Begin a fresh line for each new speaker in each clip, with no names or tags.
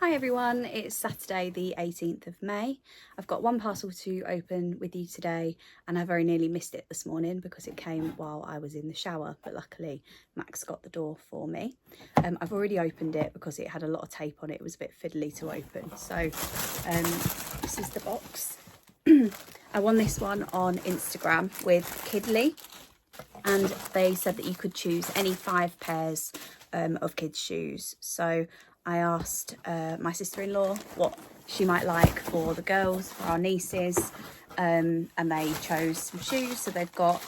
Hi everyone, it's Saturday the 18th of May. I've got one parcel to open with you today and I very nearly missed it this morning because it came while I was in the shower, but luckily Max got the door for me. I've already opened it because it had a lot of tape on it. It was a bit fiddly to open. So this is the box. I won this one on Instagram with Kidley and they said that you could choose any 5 pairs of kids' shoes. So I asked my sister-in-law what she might like for the girls, for our nieces, and they chose some shoes. So they've got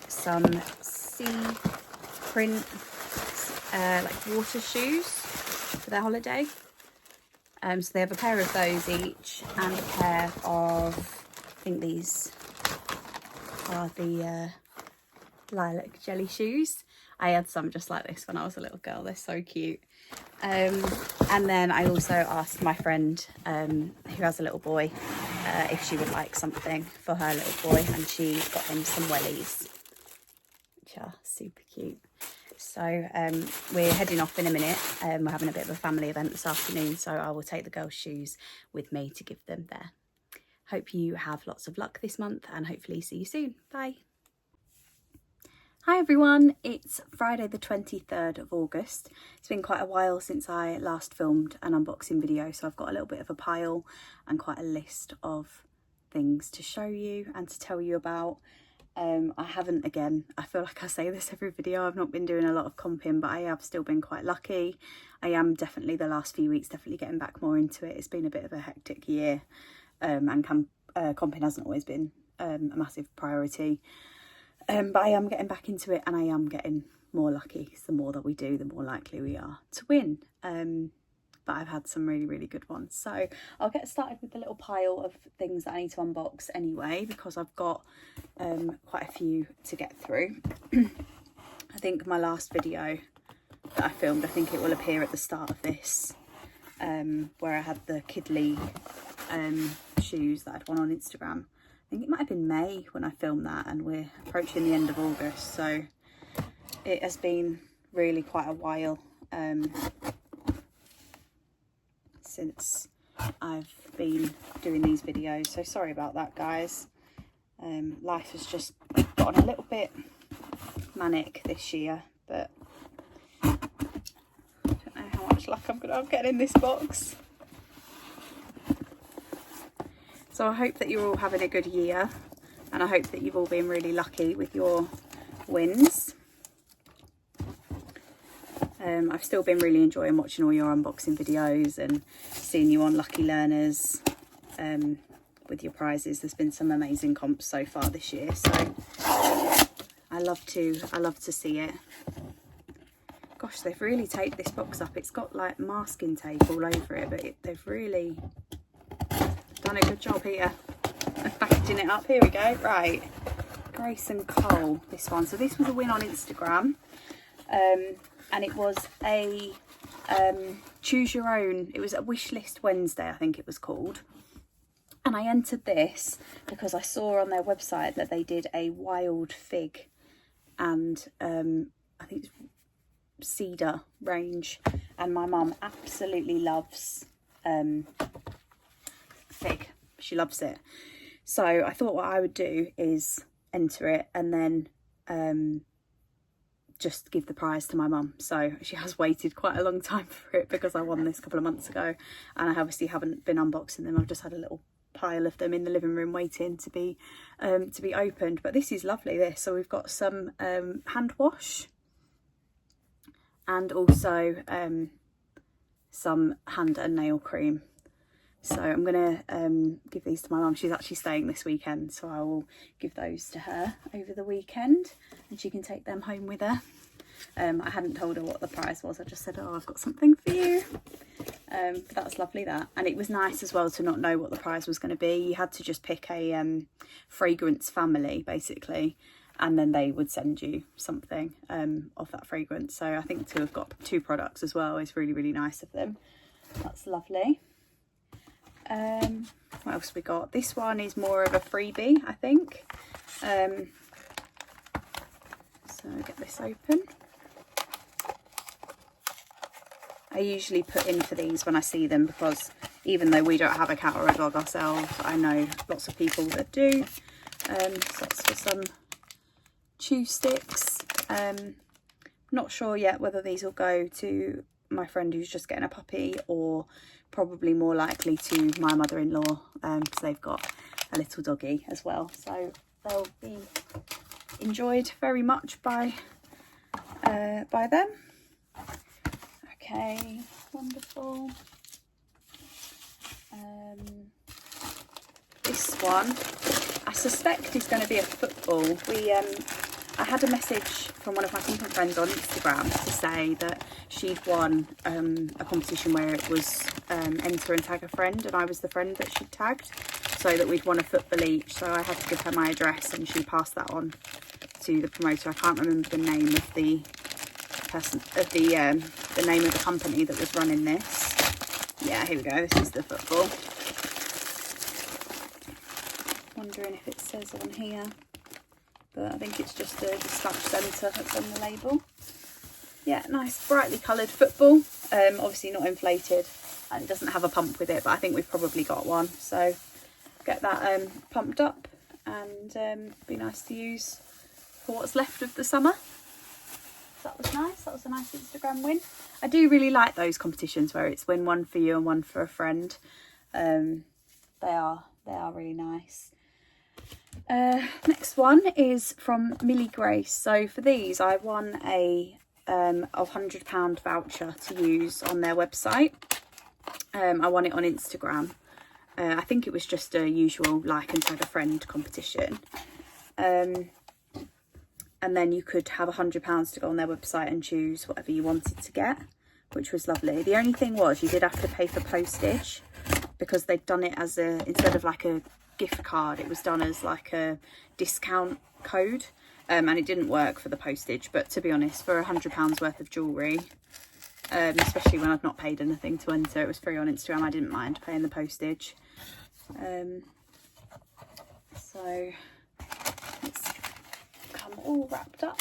some sea print like water shoes for their holiday. So they have a pair of those each and a pair of, I think these are the lilac jelly shoes. I had some just like this when I was a little girl. They're so cute. And then I also asked my friend who has a little boy if she would like something for her little boy, and she got him some wellies, which are super cute. So we're heading off in a minute. We're having a bit of a family event this afternoon, so I will take the girls' shoes with me to give them there. Hope you have lots of luck this month and hopefully see you soon. Bye. Hi everyone, it's Friday the 23rd of August. It's been quite a while since I last filmed an unboxing video, so I've got a little bit of a pile and quite a list of things to show you and to tell you about. I haven't, again, I feel like I say this every video, I've not been doing a lot of comping, but I have still been quite lucky. I am definitely, the last few weeks, definitely getting back more into it. It's been a bit of a hectic year, and comping hasn't always been a massive priority. But I am getting back into it and I am getting more lucky. So the more that we do, the more likely we are to win. But I've had some really, really good ones. So I'll get started with the little pile of things that I need to unbox anyway, because I've got quite a few to get through. I think my last video that I filmed, I think it will appear at the start of this, where I had the Kidley shoes that I'd won on Instagram. I think it might have been May when I filmed that, and we're approaching the end of August, so it has been really quite a while since I've been doing these videos, so sorry about that guys. Life has just gotten a little bit manic this year, but I don't know how much luck I'm going to have getting in this box. So I hope that you're all having a good year, and I hope that you've all been really lucky with your wins. I've still been really enjoying watching all your unboxing videos and seeing you on Lucky Learners with your prizes. There's been some amazing comps so far this year, so I love to see it. Gosh, they've really taped this box up. It's got like masking tape all over it, but they've really done a good job here of packaging it up. Here we go. Right, Grace and Cole, this one. So this was a win on Instagram, and it was a choose your own. It was a wish list Wednesday, I think it was called. And I entered this because I saw on their website that they did a wild fig and I think it's cedar range, and my mum absolutely loves fig. She loves it. So I thought what I would do is enter it and then just give the prize to my mum. So she has waited quite a long time for it because I won this a couple of months ago, and I obviously haven't been unboxing them. I've just had a little pile of them in the living room waiting to be opened. But this is lovely, this. So we've got some hand wash and also some hand and nail cream. So I'm going to give these to my mum. She's actually staying this weekend, so I will give those to her over the weekend and she can take them home with her. I hadn't told her what the prize was. I just said, oh, I've got something for you. But that's lovely, that. And it was nice as well to not know what the prize was going to be. You had to just pick a fragrance family, basically, and then they would send you something of that fragrance. So I think to have got 2 products as well is really, really nice of them. That's lovely. What else we got? This one is more of a freebie, I think. So I'll get this open. I usually put in for these when I see them, because even though we don't have a cat or a dog ourselves, I know lots of people that do. So that's for some chew sticks. Not sure yet whether these will go to my friend who's just getting a puppy, or probably more likely to my mother-in-law, because they've got a little doggy as well. So they'll be enjoyed very much by them. Okay, wonderful. This one, I suspect is going to be a football. I had a message from one of my content friends on Instagram to say that she'd won a competition where it was enter and tag a friend, and I was the friend that she'd tagged, so that we'd won a football each. So I had to give her my address, and she passed that on to the promoter. I can't remember the name of the person, of the name of the company that was running this. Yeah, here we go. This is the football. Wondering if it says on here, but I think it's just the dispatch centre that's on the label. Yeah, nice brightly coloured football. Obviously not inflated, and it doesn't have a pump with it, but I think we've probably got one. So get that pumped up, and be nice to use for what's left of the summer. So that was nice. That was a nice Instagram win. I do really like those competitions where it's win one for you and one for a friend. They are really nice. Next one is from Millie Grace. So for these, I won a £100 voucher to use on their website. I won it on Instagram. I think it was just a usual like and tag a friend competition. And then you could have £100 to go on their website and choose whatever you wanted to get, which was lovely. The only thing was you did have to pay for postage, because they'd done it as instead of like a gift card, it was done as like a discount code, and it didn't work for the postage. But to be honest, for £100 worth of jewellery, especially when I've not paid anything to enter, it was free on Instagram, I didn't mind paying the postage. So it's come all wrapped up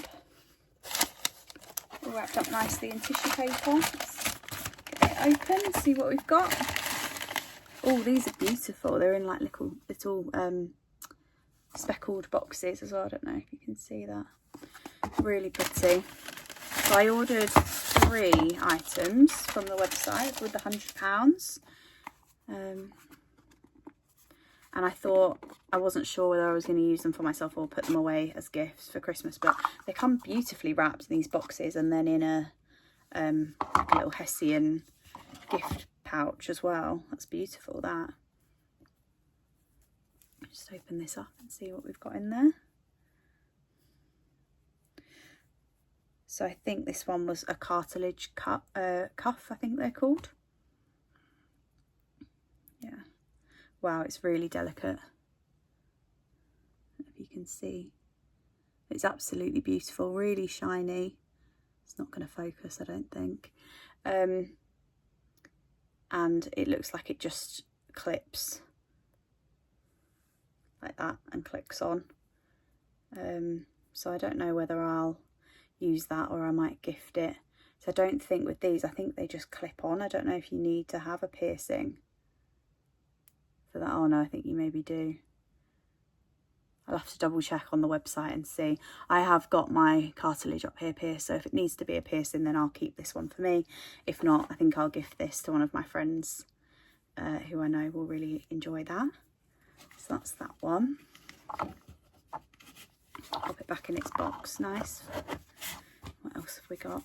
nicely in tissue paper. Let's get it open, see what we've got. Oh, these are beautiful. They're in like little speckled boxes as well. I don't know if you can see that. Really pretty. So I ordered 3 items from the website with the £100. And I thought, I wasn't sure whether I was going to use them for myself or put them away as gifts for Christmas, but they come beautifully wrapped in these boxes, and then in a like a little Hessian gift pouch as well. That's beautiful, that. Just open this up and see what we've got in there. So I think this one was a cartilage cuff, I think they're called. Yeah. Wow, it's really delicate. If you can see, it's absolutely beautiful, really shiny. It's not going to focus, I don't think. And it looks like it just clips like that and clicks on. So I don't know whether I'll use that or I might gift it. So I don't think with these, I think they just clip on. I don't know if you need to have a piercing for that. Oh no, I think you maybe do. I'll have to double check on the website and see. I have got my cartilage up here pierced, so if it needs to be a piercing, then I'll keep this one for me. If not, I think I'll gift this to one of my friends who I know will really enjoy that. So that's that one. Pop it back in its box. Nice. What else have we got?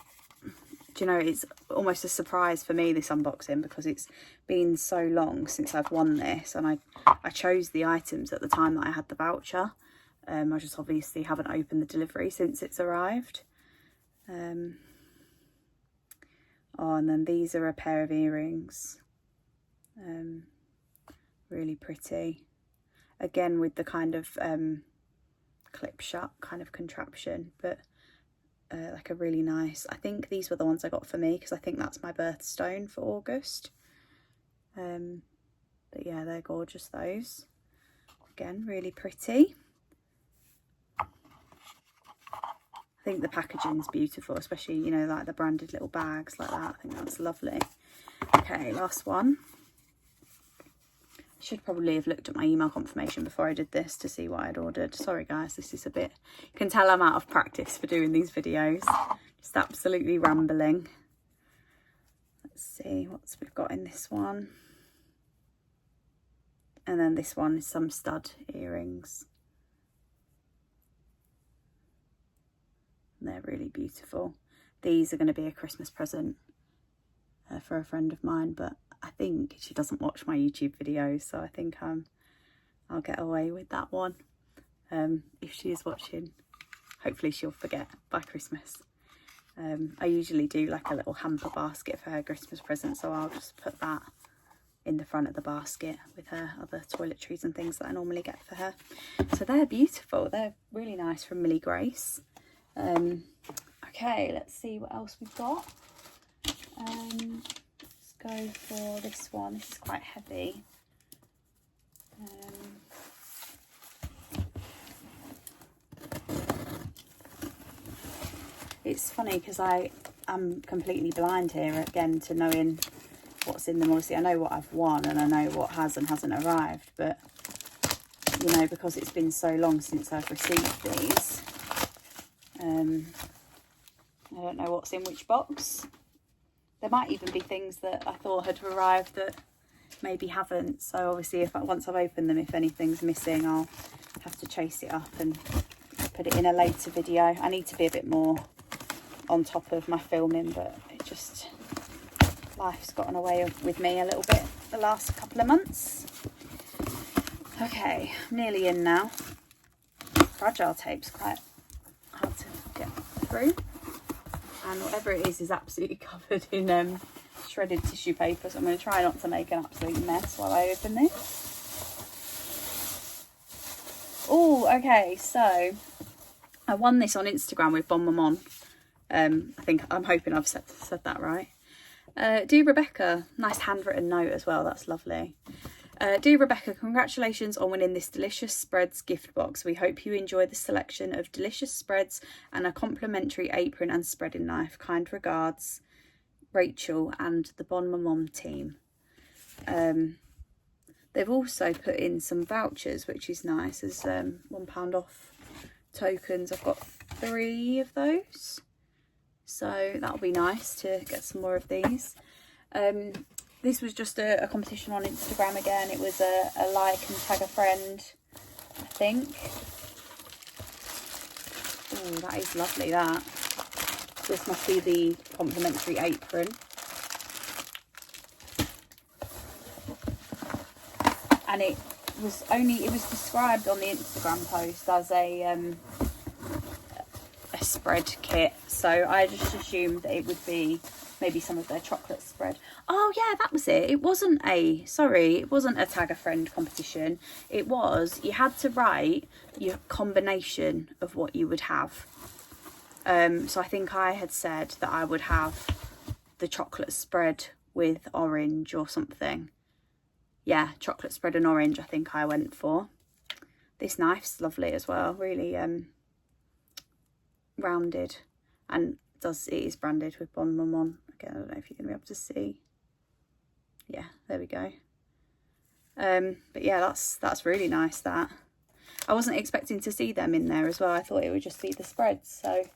Do you know, it's almost a surprise for me, this unboxing, because it's been so long since I've won this, and I chose the items at the time that I had the voucher. I just obviously haven't opened the delivery since it's arrived. Oh, and then these are a pair of earrings. Really pretty. Again, with the kind of clip shut kind of contraption, but like a really nice, I think these were the ones I got for me because I think that's my birthstone for August. But yeah, they're gorgeous, those. Again, really pretty. think the packaging's beautiful, especially, you know, like the branded little bags like that. I think that's lovely. Okay, last one. Should probably have looked at my email confirmation before I did this to see what I'd ordered. Sorry guys, this is a bit, you can tell I'm out of practice for doing these videos. Just absolutely rambling. Let's see what we've got in this one. And then this one is some stud earrings. They're really beautiful. These are going to be a Christmas present for a friend of mine, but I think she doesn't watch my YouTube videos, so I think I'll get away with that one. If she is watching, hopefully she'll forget by Christmas. I usually do like a little hamper basket for her Christmas present, so I'll just put that in the front of the basket with her other toiletries and things that I normally get for her. So they're beautiful. They're really nice from Millie Grace. Okay, let's see what else we've got. Let's go for this one. This is quite heavy. It's funny because I'm completely blind here again to knowing what's in them. Obviously I know what I've won and I know what has and hasn't arrived, but you know, because it's been so long since I've received these, I don't know what's in which box. There might even be things that I thought had arrived that maybe haven't. So obviously once I've opened them, if anything's missing, I'll have to chase it up and put it in a later video. I need to be a bit more on top of my filming, but it just, life's gotten away with me a little bit the last couple of months. Okay, I'm nearly in now. Fragile tape's quite hard to get through, and whatever it is absolutely covered in shredded tissue paper, so I'm going to try not to make an absolute mess while I open this. Oh, okay, so I won this on Instagram with Bon Maman. I'm hoping I've said that right. Dear Rebecca, nice handwritten note as well, that's lovely. Dear Rebecca, congratulations on winning this delicious spreads gift box. We hope you enjoy the selection of delicious spreads and a complimentary apron and spreading knife. Kind regards, Rachel and the Bon Maman team. They've also put in some vouchers, which is nice, as £1 off tokens. I've got 3 of those, so that'll be nice to get some more of these. This was just a competition on Instagram again. It was a like and tag a friend, I think. Oh, that is lovely, that. This must be the complimentary apron. And it was described on the Instagram post as a spread kit, so I just assumed that it would be maybe some of their chocolate spread. Oh yeah, that was it. It wasn't a tag a friend competition. It was, you had to write your combination of what you would have. So I think I had said that I would have the chocolate spread with orange or something. Yeah, chocolate spread and orange I think I went for. This knife's lovely as well, really rounded, and it is branded with Bon Maman. Again, I don't know if you're going to be able to see. Yeah, there we go. But yeah, that's really nice, that. I wasn't expecting to see them in there as well. I thought it would just be the spreads, so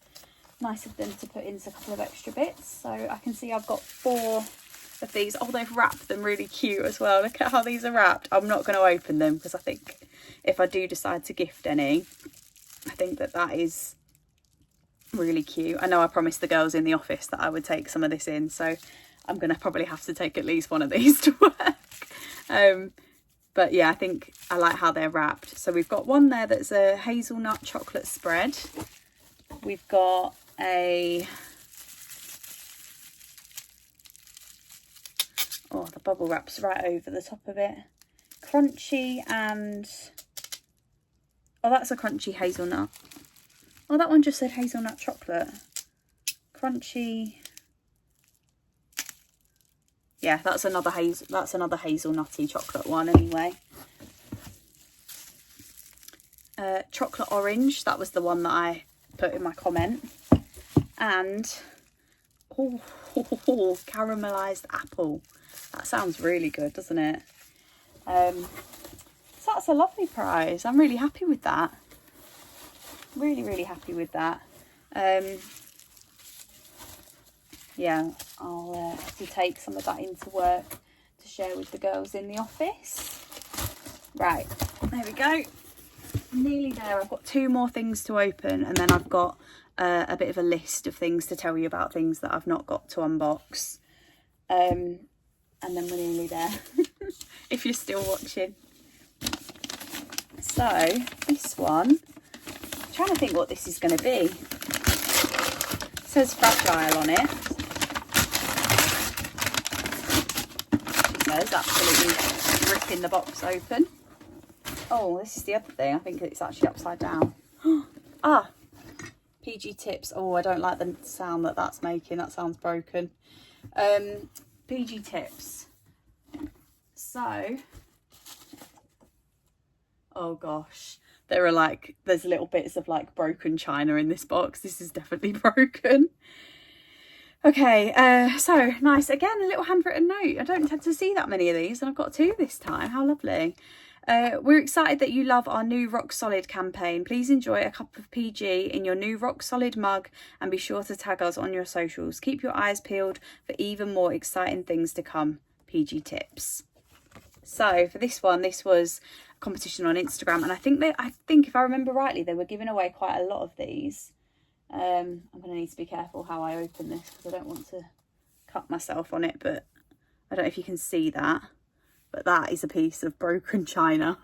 nice of them to put in a couple of extra bits. So I can see I've got 4 of these. Oh, they've wrapped them really cute as well. Look at how these are wrapped. I'm not going to open them because I think if I do decide to gift any, I think that is really cute. I know I promised the girls in the office that I would take some of this in, so I'm going to probably have to take at least one of these to work. But yeah, I think I like how they're wrapped. So we've got one there that's a hazelnut chocolate spread. We've got a... Oh, the bubble wrap's right over the top of it. Crunchy and... Oh, that's a crunchy hazelnut. Oh, that one just said hazelnut chocolate. Crunchy. Yeah, that's another hazelnutty chocolate one anyway. Chocolate orange, that was the one that I put in my comment. and oh, caramelised apple. That sounds really good, doesn't it? So that's a lovely prize. I'm really happy with that. Really happy with that. Yeah, I'll have to take some of that into work to share with the girls in the office. Right, there we go. Nearly there. I've got 2 more things to open, and then I've got a bit of a list of things to tell you about, things that I've not got to unbox. And then we're nearly there, if you're still watching. So, this one, I'm trying to think what this is going to be. It says fragile on it. It says absolutely ripping the box open. Oh, this is the other thing. I think it's actually upside down. Ah, PG Tips. Oh, I don't like the sound that that's making. That sounds broken. PG Tips. So, oh gosh, there's little bits of like broken china in this box. This is definitely broken. Okay, so nice. Again, a little handwritten note. I don't tend to see that many of these, and I've got 2 this time. How lovely. We're excited that you love our new Rock Solid campaign. Please enjoy a cup of PG in your new Rock Solid mug, and be sure to tag us on your socials. Keep your eyes peeled for even more exciting things to come. PG Tips. So for this one, this was a competition on Instagram, and I think if I remember rightly, they were giving away quite a lot of these. I'm going to need to be careful how I open this, because I don't want to cut myself on it, but I don't know if you can see that. But that is a piece of broken china.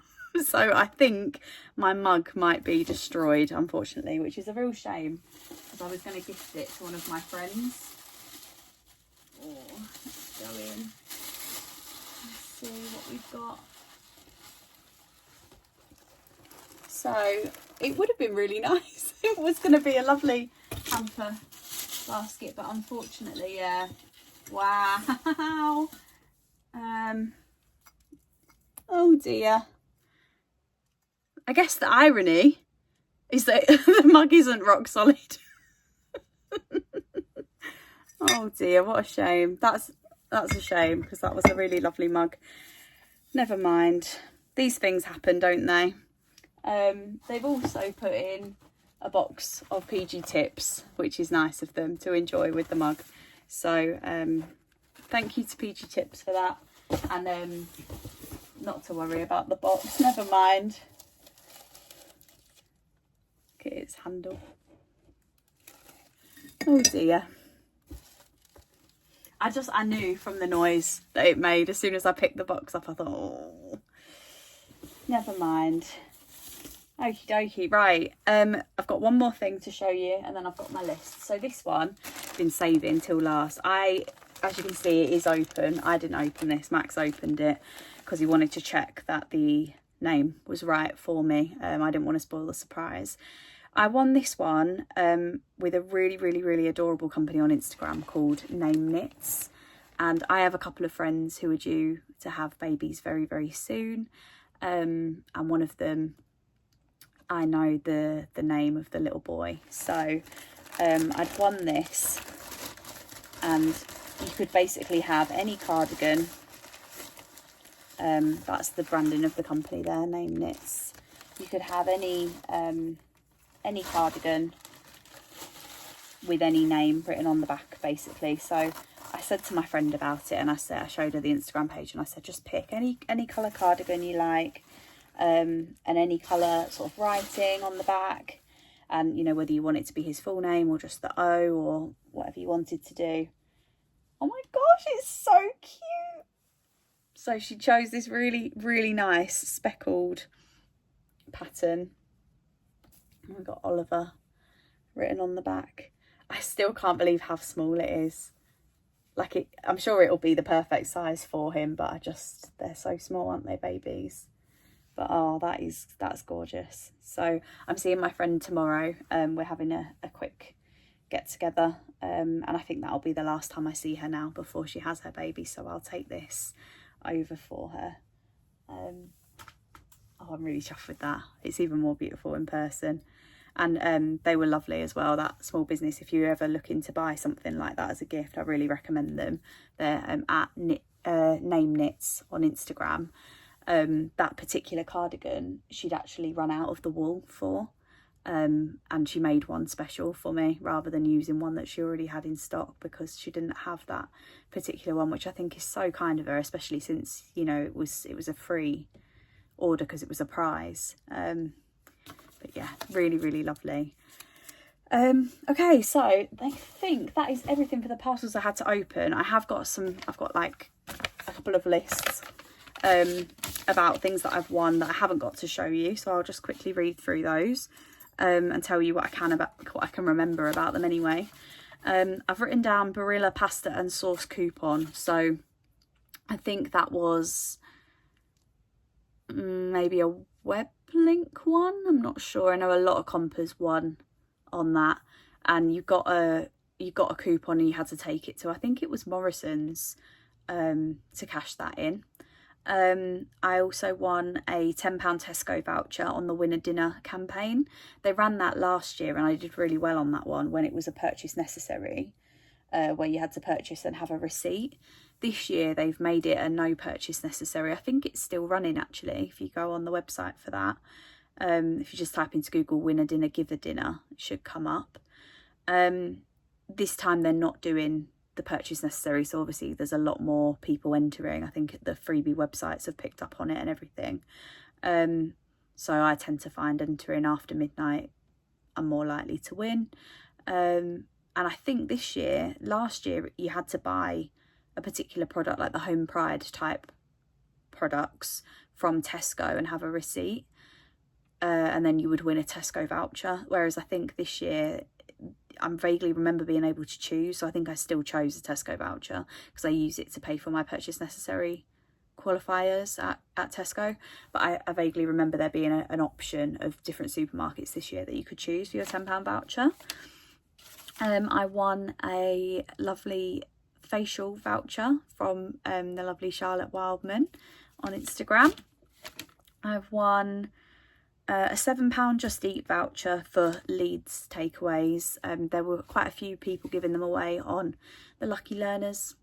So I think my mug might be destroyed, unfortunately, which is a real shame, because I was going to gift it to one of my friends. Oh, let's go in. Let's see what we've got. So it would have been really nice. It was going to be a lovely hamper basket, but unfortunately, yeah. Wow. Oh dear. I guess the irony is that the mug isn't rock solid. Oh dear, what a shame. That's a shame, because that was a really lovely mug. Never mind. These things happen, don't they? They've also put in a box of PG Tips, which is nice of them to enjoy with the mug. So thank you to PG Tips for that. And not to worry about the box, never mind. Look at its handle. Oh dear. I knew from the noise that it made as soon as I picked the box up. I thought, oh, never mind. Okie dokie. Right, I've got one more thing to show you, and then I've got my list. So this one I've been saving till last. As you can see, it is open. I didn't open this. Max opened it because he wanted to check that the name was right for me. I didn't want to spoil the surprise. I won this one with a really adorable company on Instagram called Name Knits, and I have a couple of friends who are due to have babies very soon, and one of them, I know the name of the little boy. So I'd won this, and you could basically have any cardigan. That's the branding of the company there, Name Knits. You could have any cardigan with any name written on the back, basically. So I said to my friend about it, and I showed her the Instagram page, and I said, just pick any colour cardigan you like, and any colour sort of writing on the back, and you know, whether you want it to be his full name or just the O or whatever you wanted to do. Oh my gosh, it's so cute. So she chose this really nice speckled pattern. We've got Oliver written on the back. I still can't believe how small it is. Like, I'm sure it'll be the perfect size for him, but they're so small, aren't they, babies? But oh, that's gorgeous. So I'm seeing my friend tomorrow. We're having a quick get together, and I think that'll be the last time I see her now before she has her baby. So I'll take this over for her. Oh, I'm really chuffed with that. It's even more beautiful in person. and they were lovely as well. That small business, if you're ever looking to buy something like that as a gift, I really recommend them. They're at Name Knits on Instagram. That particular cardigan she'd actually run out of the wool for, and she made one special for me rather than using one that she already had in stock, because she didn't have that particular one, which I think is so kind of her, especially since, you know, it was a free order because it was a prize. But yeah, really, really lovely. Okay, so I think that is everything for the parcels I had to open. I've got like a couple of lists about things that I've won that I haven't got to show you, so I'll just quickly read through those and tell you what I can remember about them anyway. I've written down Barilla pasta and sauce coupon, so I think that was maybe a web link one, I'm not sure. I know a lot of compers won on that, and you got a coupon and you had to take it to, I think it was Morrison's, to cash that in. I also won a £10 Tesco voucher on the Winner Dinner campaign. They ran that last year and I did really well on that one when it was a purchase necessary, where you had to purchase and have a receipt. This year they've made it a no purchase necessary. I think it's still running actually, if you go on the website for that. If you just type into Google Winner Dinner Give a Dinner, it should come up. This time they're not doing the purchase necessary, so obviously there's a lot more people entering. I think the freebie websites have picked up on it and everything. So I tend to find entering after midnight I'm more likely to win. And I think last year you had to buy a particular product, like the Home Pride type products from Tesco, and have a receipt, and then you would win a Tesco voucher. Whereas I think this year I vaguely remember being able to choose, so I think I still chose a Tesco voucher because I use it to pay for my purchase necessary qualifiers at Tesco. But I vaguely remember there being an option of different supermarkets this year that you could choose for your £10 voucher. I won a lovely facial voucher from the lovely Charlotte Wildman on Instagram. I've won a £7 Just Eat voucher for Leeds takeaways. There were quite a few people giving them away on the Lucky Learners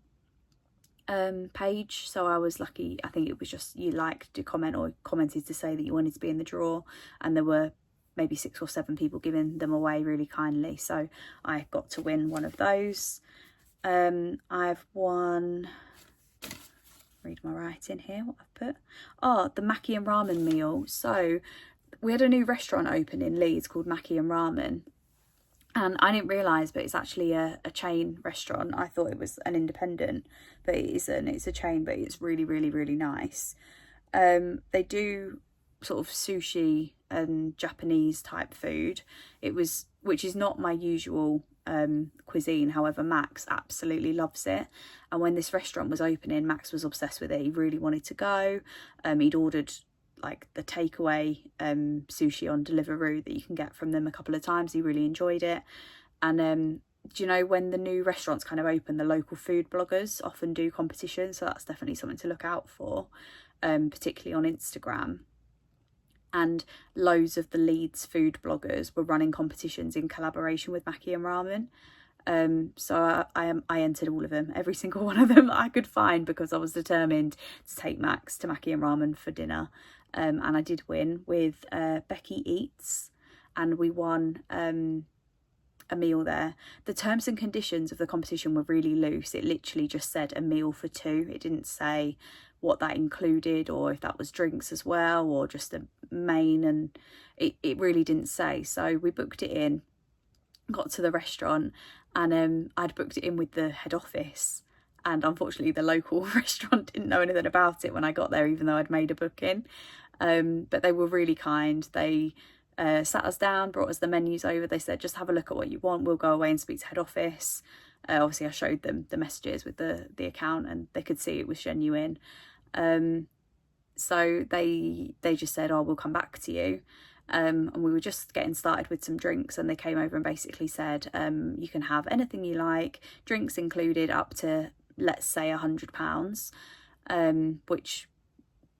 page, so I was lucky. I think it was just you liked to comment or commented to say that you wanted to be in the draw, and there were maybe 6 or 7 people giving them away really kindly, so I got to win one of those. I've won, read my writing here, what I've put. The Maki and Ramen meal. So we had a new restaurant open in Leeds called Maki and Ramen, and I didn't realise, but it's actually a chain restaurant. I thought it was an independent, but it isn't. It's a chain, but it's really, really, really nice. They do sort of sushi and Japanese type food, which is not my usual cuisine. However, Max absolutely loves it, and when this restaurant was opening, Max was obsessed with it. He really wanted to go. He'd ordered like the takeaway sushi on Deliveroo that you can get from them a couple of times. He really enjoyed it. And do you know, when the new restaurants kind of open, the local food bloggers often do competitions, so that's definitely something to look out for, particularly on Instagram. And loads of the Leeds food bloggers were running competitions in collaboration with Maki and Ramen. So I entered all of them, every single one of them that I could find, because I was determined to take Max to Maki and Ramen for dinner. And I did win with Becky Eats, and we won a meal there. The terms and conditions of the competition were really loose. It literally just said a meal for 2. It didn't say what that included, or if that was drinks as well, or just a main, and it really didn't say. So we booked it in, got to the restaurant, and I'd booked it in with the head office, and unfortunately the local restaurant didn't know anything about it when I got there, even though I'd made a booking. But they were really kind. They sat us down, brought us the menus over. They said, just have a look at what you want, we'll go away and speak to head office. Obviously I showed them the messages with the account, and they could see it was genuine. So they just said, we'll come back to you. And we were just getting started with some drinks, and they came over and basically said, you can have anything you like, drinks included, up to, let's say, £100, which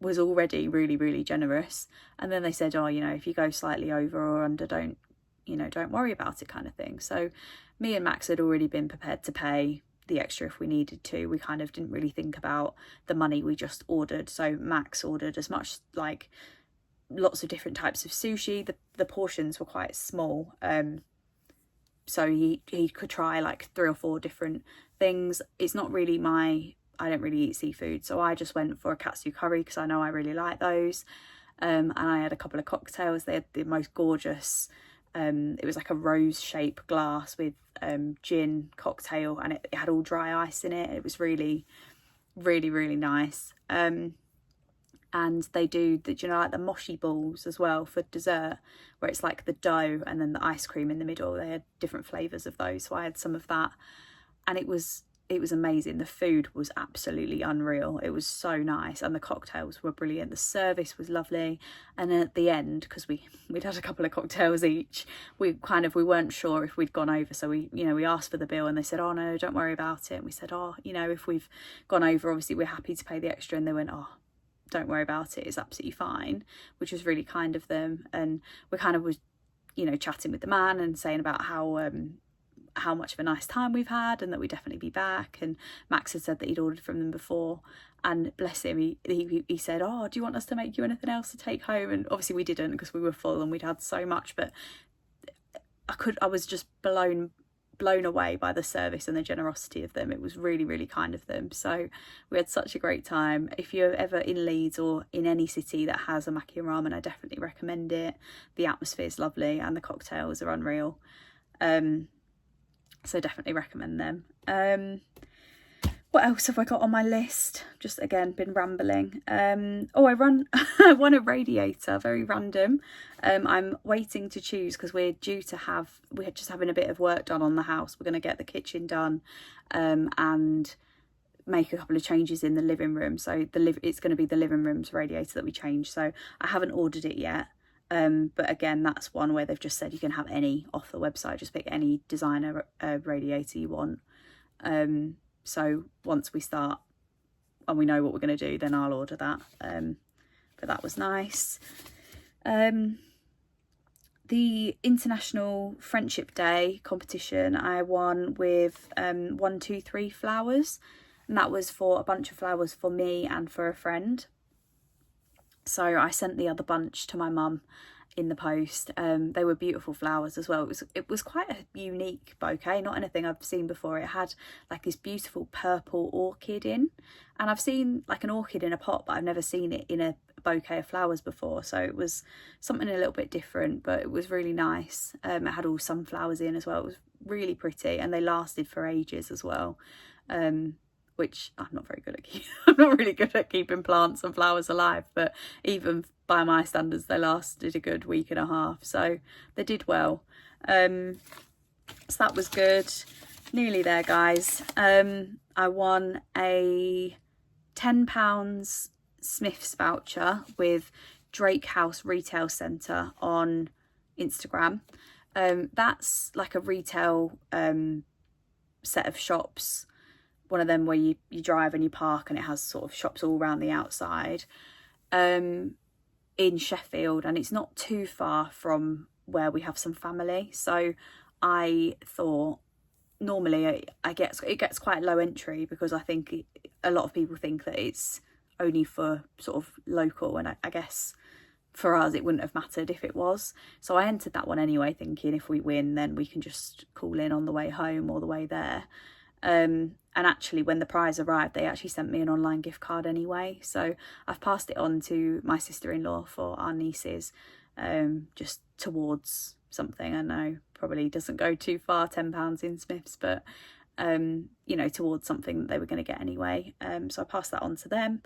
was already really, really generous. And then they said, if you go slightly over or under, don't you know, don't worry about it kind of thing. So me and Max had already been prepared to pay the extra if we needed to. We kind of didn't really think about the money, we just ordered. So Max ordered as much, like lots of different types of sushi. The portions were quite small, so he could try like 3 or 4 different things. It's not really I don't really eat seafood, so I just went for a katsu curry because I know I really like those. And I had a couple of cocktails. They had the most gorgeous, it was like a rose shaped glass with gin cocktail, and it had all dry ice in it. It was really, really, really nice. And they do the, you know, like the mochi balls as well for dessert, where it's like the dough and then the ice cream in the middle. They had different flavours of those, so I had some of that, and it was amazing. The food was absolutely unreal. It was so nice, and the cocktails were brilliant. The service was lovely, and then at the end, because we'd had a couple of cocktails each, we weren't sure if we'd gone over, so we asked for the bill, and they said, oh no, don't worry about it. And we said, oh, you know, if we've gone over, obviously we're happy to pay the extra. And they went, oh, don't worry about it, it's absolutely fine, which was really kind of them. And we kind of was, you know, chatting with the man and saying about how much of a nice time we've had, and that we'd definitely be back. And Max had said that he'd ordered from them before, and bless him, he said, oh, do you want us to make you anything else to take home? And obviously we didn't, because we were full and we'd had so much, but I was just blown away by the service and the generosity of them. It was really, really kind of them. So we had such a great time. If you're ever in Leeds or in any city that has a maki and ramen, I definitely recommend it. The atmosphere is lovely and the cocktails are unreal. So definitely recommend them. What else have I got on my list? Just again been rambling. I won a radiator, very random. I'm waiting to choose because we're just having a bit of work done on the house. We're going to get the kitchen done, and make a couple of changes in the living room. So it's going to be the living room's radiator that we change. So I haven't ordered it yet. But again, that's one where they've just said you can have any off the website. Just pick any designer radiator you want. So once we start and we know what we're going to do, then I'll order that. But that was nice. The International Friendship Day competition, I won with 123 flowers, and that was for a bunch of flowers for me and for a friend. So I sent the other bunch to my mum in the post. They were beautiful flowers as well. It was quite a unique bouquet, not anything I've seen before. It had like this beautiful purple orchid in, and I've seen like an orchid in a pot, but I've never seen it in a bouquet of flowers before. So it was something a little bit different, but it was really nice. It had all sunflowers in as well. It was really pretty, and they lasted for ages as well. Which I'm not very good at. I'm not really good at keeping plants and flowers alive, but even by my standards, they lasted a good week and a half. So they did well. So that was good. Nearly there, guys. I won a £10 Smith's voucher with Drake House Retail Centre on Instagram. That's like a retail set of shops. One of them where you drive and you park, and it has sort of shops all around the outside, in Sheffield, and it's not too far from where we have some family. So I thought, normally it gets quite low entry, because I think a lot of people think that it's only for sort of local, and I guess for us it wouldn't have mattered if it was. So I entered that one anyway, thinking if we win then we can just call in on the way home or the way there. And actually when the prize arrived, they actually sent me an online gift card anyway. So I've passed it on to my sister-in-law for our nieces, just towards something. I know probably doesn't go too far, £10 in Smiths, but you know, towards something that they were going to get anyway. So I passed that on to them.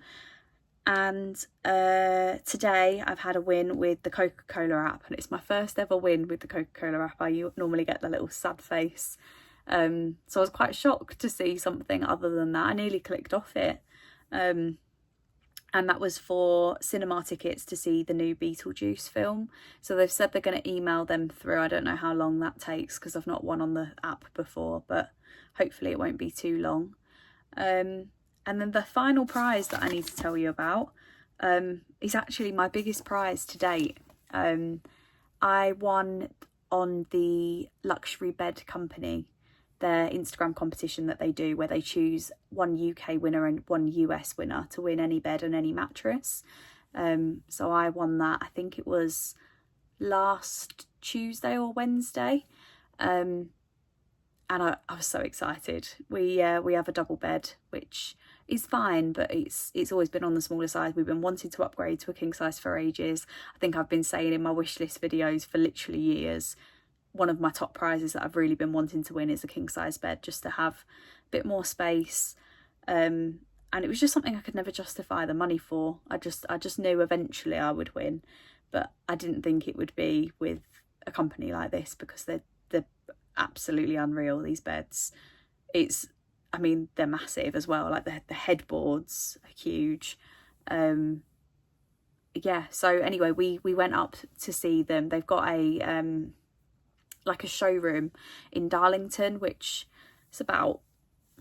And today I've had a win with the Coca-Cola app, and it's my first ever win with the Coca-Cola app. I normally get the little sad face. So I was quite shocked to see something other than that. I nearly clicked off it. And that was for cinema tickets to see the new Beetlejuice film. So they've said they're going to email them through. I don't know how long that takes, because I've not won on the app before, but hopefully it won't be too long. And then the final prize that I need to tell you about is actually my biggest prize to date. I won on the Luxury Bed Company, their Instagram competition that they do, where they choose one UK winner and one US winner to win any bed and any mattress. So I won that, I think it was last Tuesday or Wednesday. And I was so excited. We have a double bed, which is fine, but it's always been on the smaller side. We've been wanting to upgrade to a king size for ages. I think I've been saying in my wish list videos for literally years, one of my top prizes that I've really been wanting to win is a king size bed, just to have a bit more space. And it was just something I could never justify the money for. I just knew eventually I would win, but I didn't think it would be with a company like this, because they're absolutely unreal, these beds. I mean, they're massive as well, like the headboards are huge. Yeah, so anyway, we went up to see them. They've got a like a showroom in Darlington, which is about,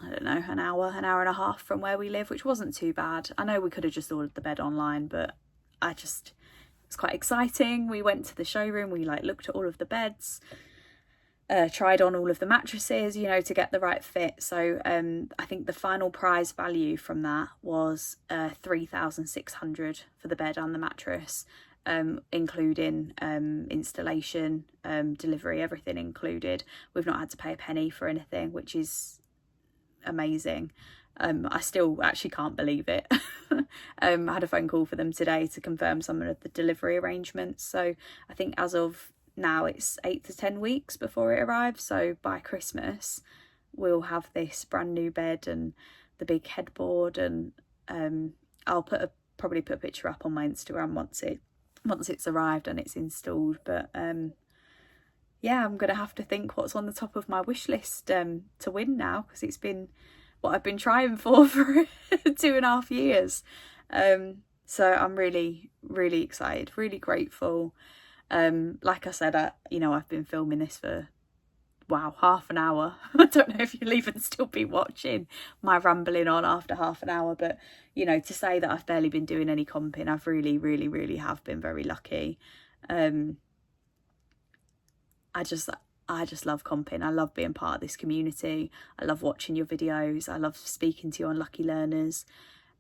I don't know, an hour and a half from where we live, which wasn't too bad. I know we could have just ordered the bed online, but it was quite exciting. We went to the showroom, we like looked at all of the beds, tried on all of the mattresses, you know, to get the right fit. So I think the final prize value from that was $3,600 for the bed and the mattress, including installation, delivery, everything included. We've not had to pay a penny for anything, which is amazing. I still actually can't believe it. I had a phone call for them today to confirm some of the delivery arrangements. So I think as of now it's 8 to 10 weeks before it arrives. So by Christmas we'll have this brand new bed and the big headboard, and I'll probably put a picture up on my Instagram once it's arrived and it's installed. But yeah, I'm gonna have to think what's on the top of my wish list to win now, because it's been what I've been trying for 2.5 years. So I'm really excited, really grateful. Like I said, I've been filming this for, wow, half an hour. I don't know if you'll even still be watching my rambling on after half an hour, but you know, to say that I've barely been doing any comping, I've really have been very lucky. I just love comping. I love being part of this community. I love watching your videos. I love speaking to you on Lucky Learners.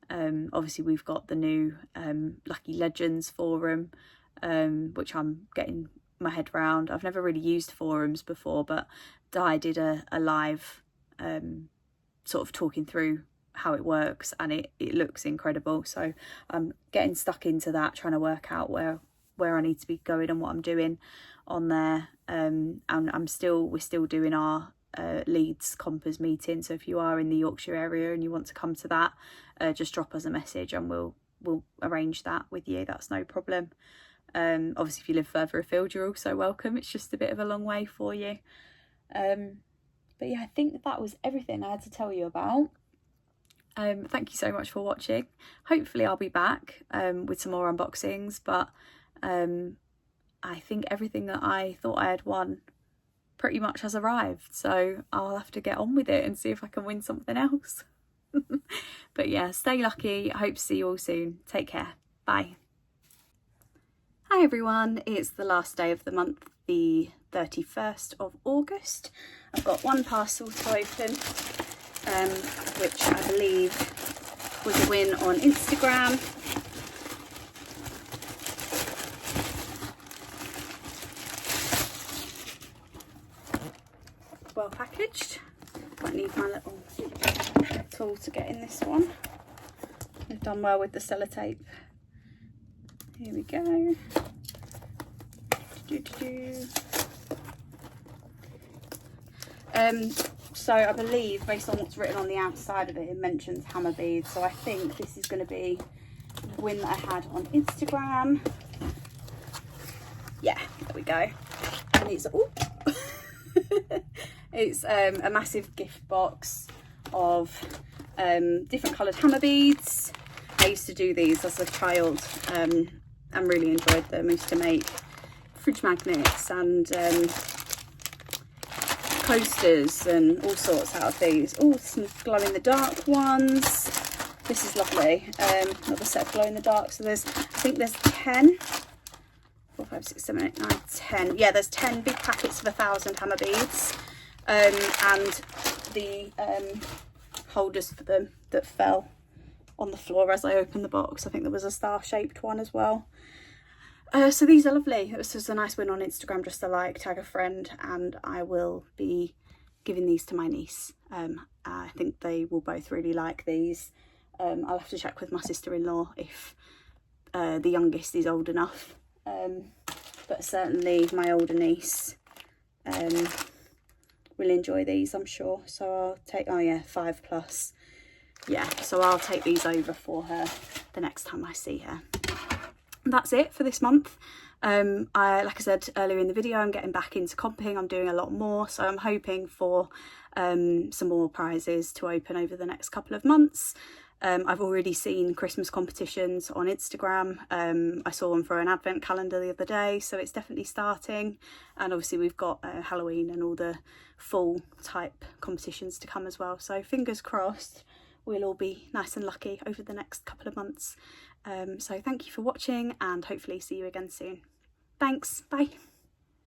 Obviously we've got the new Lucky Legends forum, which I'm getting my head around. I've never really used forums before, but Di did a live sort of talking through how it works, and it looks incredible. So I'm getting stuck into that, trying to work out where I need to be going and what I'm doing on there. And we're still doing our Leeds Compers meeting. So if you are in the Yorkshire area and you want to come to that, just drop us a message and we'll arrange that with you. That's no problem. Obviously if you live further afield, you're also welcome. It's just a bit of a long way for you. But yeah, I think that was everything I had to tell you about. Thank you so much for watching. Hopefully I'll be back with some more unboxings, but I think everything that I thought I had won pretty much has arrived, so I'll have to get on with it and see if I can win something else. But yeah, stay lucky. I hope to see you all soon. Take care. Bye. Hi everyone, it's the last day of the month, the 31st of August. I've got one parcel to open, which I believe was a win on Instagram. Well packaged. Might need my little tool to get in this one. I've done well with the sellotape. Here we go. So I believe, based on what's written on the outside of it, it mentions hammer beads. So I think this is going to be the win that I had on Instagram. Yeah, there we go. And it's it's a massive gift box of different coloured hammer beads. I used to do these as a child and really enjoyed them. I used to make fridge magnets and coasters and all sorts out of these. Oh, some glow in the dark ones. This is lovely. Another set of glow in the dark. So I think there's 10 4, 5, 6, 7, 8, 9, 10. Yeah, there's 10 big packets of 1,000 hammer beads, and the holders for them that fell on the floor as I opened the box. I think there was a star-shaped one as well. So these are lovely. It was just a nice win on Instagram, just to like tag a friend, and I will be giving these to my niece. I think they will both really like these. I'll have to check with my sister-in-law if the youngest is old enough, but certainly my older niece will enjoy these, I'm sure. So I'll take, oh yeah, 5+. Yeah, so I'll take these over for her the next time I see her. That's it for this month. Like I said earlier in the video, I'm getting back into comping. I'm doing a lot more, so I'm hoping for some more prizes to open over the next couple of months. I've already seen Christmas competitions on Instagram. I saw one for an advent calendar the other day, so it's definitely starting. And obviously we've got Halloween and all the fall type competitions to come as well. So fingers crossed we'll all be nice and lucky over the next couple of months. So thank you for watching, and hopefully see you again soon. Thanks, bye.